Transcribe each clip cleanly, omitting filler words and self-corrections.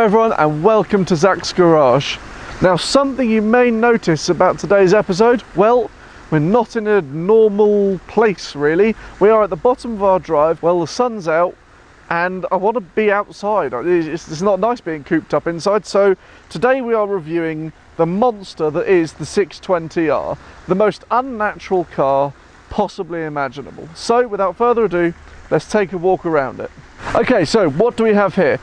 Hello everyone and welcome to Zach's Garage. Now, something you may notice about today's episode, well, we're not in a normal place really. We are at the bottom of our drive. Well, the sun's out and I want to be outside. It's not nice being cooped up inside, so today we are reviewing the monster that is the 620R, the most unnatural car possibly imaginable. So without further ado, let's take a walk around it. Okay, so what do we have here?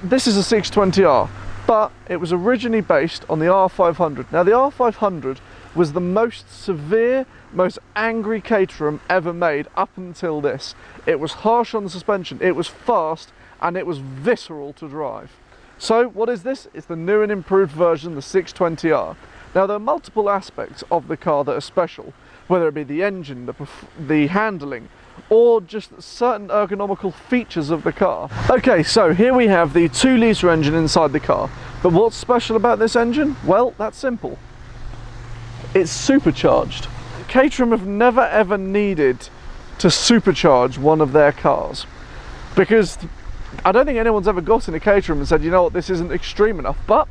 This is a 620R, but it was originally based on the R500. Now the R500 was the most severe, most angry Caterham ever made up until this. It was harsh on the suspension, it was fast, and it was visceral to drive. So what is this? It's the new and improved version, the 620R. Now there are multiple aspects of the car that are special, whether it be the engine, the handling, or just certain ergonomical features of the car. Okay, so here we have the 2-litre engine inside the car. But what's special about this engine? Well, that's simple. It's supercharged. Caterham have never ever needed to supercharge one of their cars, because I don't think anyone's ever got in a Caterham and said, you know what, this isn't extreme enough. But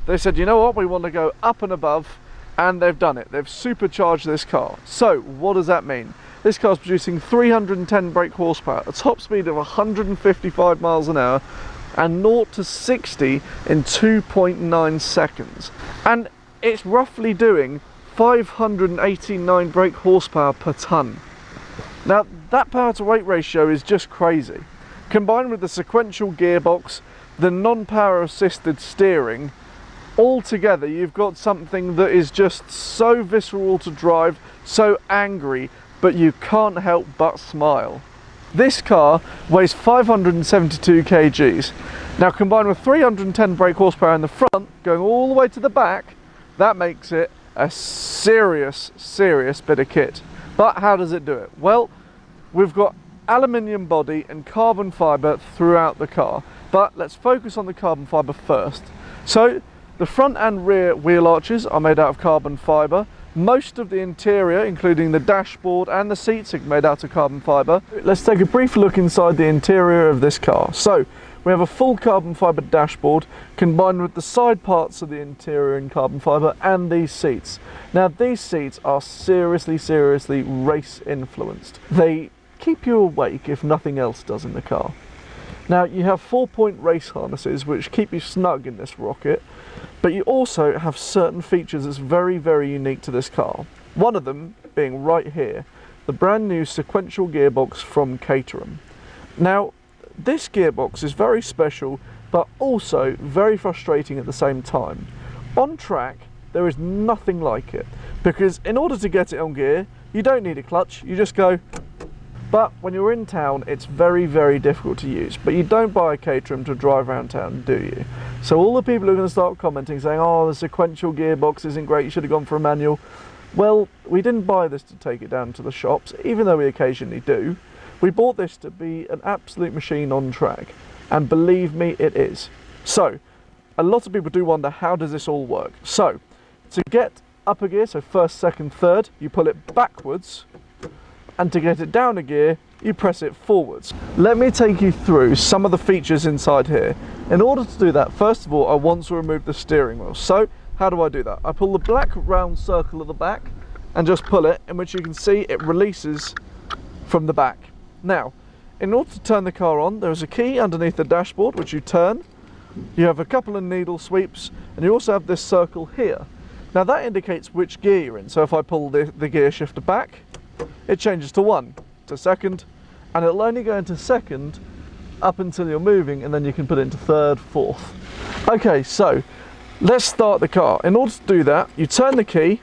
they said, you know what, we want to go up and above, and they've done it. They've supercharged this car. So what does that mean? This car's producing 310 brake horsepower, a top speed of 155 miles an hour, and 0 to 60 in 2.9 seconds. And it's roughly doing 589 brake horsepower per tonne. Now that power to weight ratio is just crazy. Combined with the sequential gearbox, the non-power assisted steering, all together you've got something that is just so visceral to drive, so angry, but you can't help but smile. This car weighs 572 kgs. Now combined with 310 brake horsepower in the front, going all the way to the back, that makes it a serious bit of kit. But how does it do it? Well, we've got aluminium body and carbon fibre throughout the car. But let's focus on the carbon fibre first. So the front and rear wheel arches are made out of carbon fibre. Most of the interior, including the dashboard and the seats, are made out of carbon fibre. Let's take a brief look inside the interior of this car. So we have a full carbon fibre dashboard combined with the side parts of the interior in carbon fibre and these seats. Now these seats are seriously race influenced. They keep you awake if nothing else does in the car. Now you have 4-point race harnesses which keep you snug in this rocket, but you also have certain features that's very unique to this car. One of them being right here, the brand new sequential gearbox from Caterham. Now this gearbox is very special but also very frustrating at the same time. On track there is nothing like it, because in order to get it on gear you don't need a clutch, you just go. But when you're in town, it's very difficult to use. But you don't buy a Caterham to drive around town, do you? So all the people who are going to start commenting saying, oh, the sequential gearbox isn't great, you should have gone for a manual. Well, we didn't buy this to take it down to the shops, even though we occasionally do. We bought this to be an absolute machine on track. And believe me, it is. So, a lot of people do wonder, how does this all work? So, to get up a gear, so first, second, third, you pull it backwards. And to get it down a gear, you press it forwards. Let me take you through some of the features inside here. In order to do that, first of all, I want to remove the steering wheel. So, how do I do that? I pull the black round circle at the back and just pull it, in which you can see it releases from the back. Now, in order to turn the car on, there is a key underneath the dashboard, which you turn. You have a couple of needle sweeps, and you also have this circle here. Now that indicates which gear you're in. So if I pull the gear shifter back, it changes to 1, to second, and it'll only go into second up until you're moving, and then you can put it into third, fourth. Okay, so let's start the car. In order to do that, you turn the key,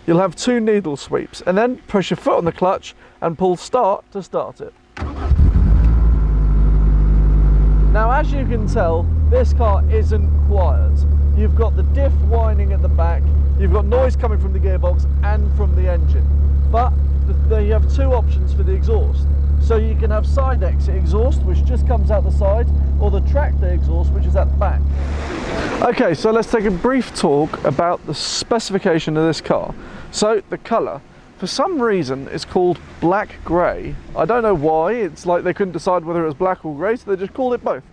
you'll have 2 needle sweeps, and then press your foot on the clutch and pull start to start it. Now as you can tell, this car isn't quiet. You've got the diff whining at the back, you've got noise coming from the gearbox and from the engine. But you have 2 options for the exhaust. So you can have side exit exhaust, which just comes out the side, or the tractor exhaust, which is at the back. Okay, so let's take a brief talk about the specification of this car. So the colour, for some reason, it's called black grey. I don't know why. It's like they couldn't decide whether it was black or grey, so they just called it both.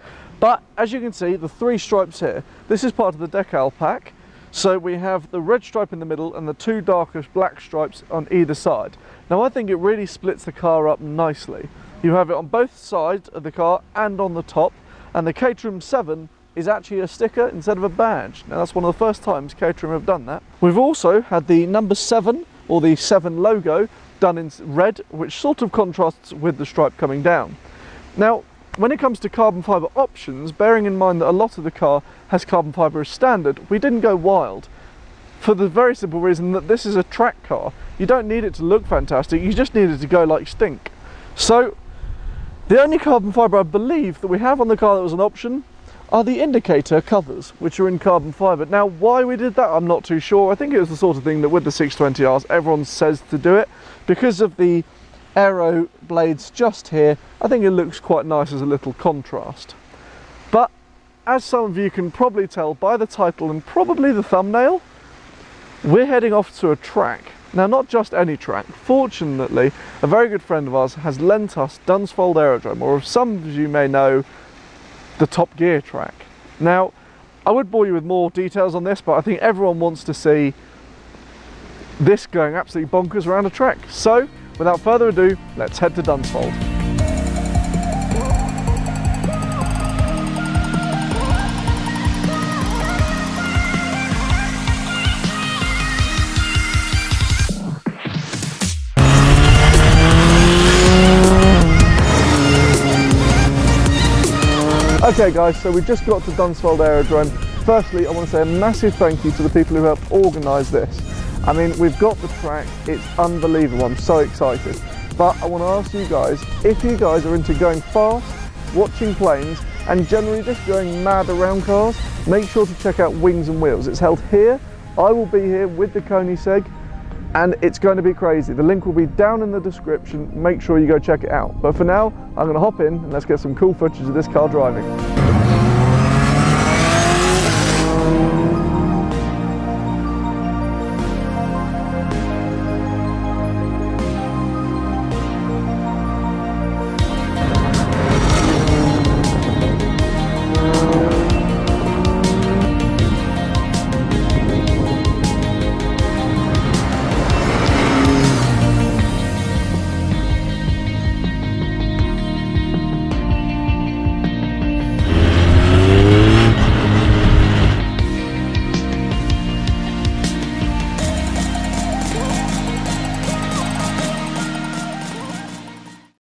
But as you can see, the 3 stripes here, this is part of the decal pack. So we have the red stripe in the middle and the 2 darkish black stripes on either side. Now I think it really splits the car up nicely. You have it on both sides of the car and on the top, and the Caterham 7 is actually a sticker instead of a badge. Now that's one of the first times Caterham have done that. We've also had the number 7, or the 7 logo, done in red, which sort of contrasts with the stripe coming down. Now, when it comes to carbon fibre options, bearing in mind that a lot of the car has carbon fibre as standard, we didn't go wild. For the very simple reason that this is a track car. You don't need it to look fantastic, you just need it to go like stink. So, the only carbon fibre I believe that we have on the car that was an option are the indicator covers, which are in carbon fibre. Now, why we did that, I'm not too sure. I think it was the sort of thing that with the 620Rs, everyone says to do it. Because of the aero blades just here, I think it looks quite nice as a little contrast. But as some of you can probably tell by the title and probably the thumbnail, we're heading off to a track. Now, not just any track. Fortunately, a very good friend of ours has lent us Dunsfold Aerodrome, or as some of you may know, the Top Gear track. Now, I would bore you with more details on this, but I think everyone wants to see this going absolutely bonkers around a track. So, without further ado, let's head to Dunsfold. Okay guys, so we just got to Dunsfold Aerodrome. Firstly, I want to say a massive thank you to the people who helped organise this. I mean, we've got the track, it's unbelievable, I'm so excited. But I want to ask you guys, if you guys are into going fast, watching planes, and generally just going mad around cars, make sure to check out Wings and Wheels. It's held here, I will be here with the Koenigsegg, and it's going to be crazy. The link will be down in the description, make sure you go check it out. But for now, I'm going to hop in and let's get some cool footage of this car driving.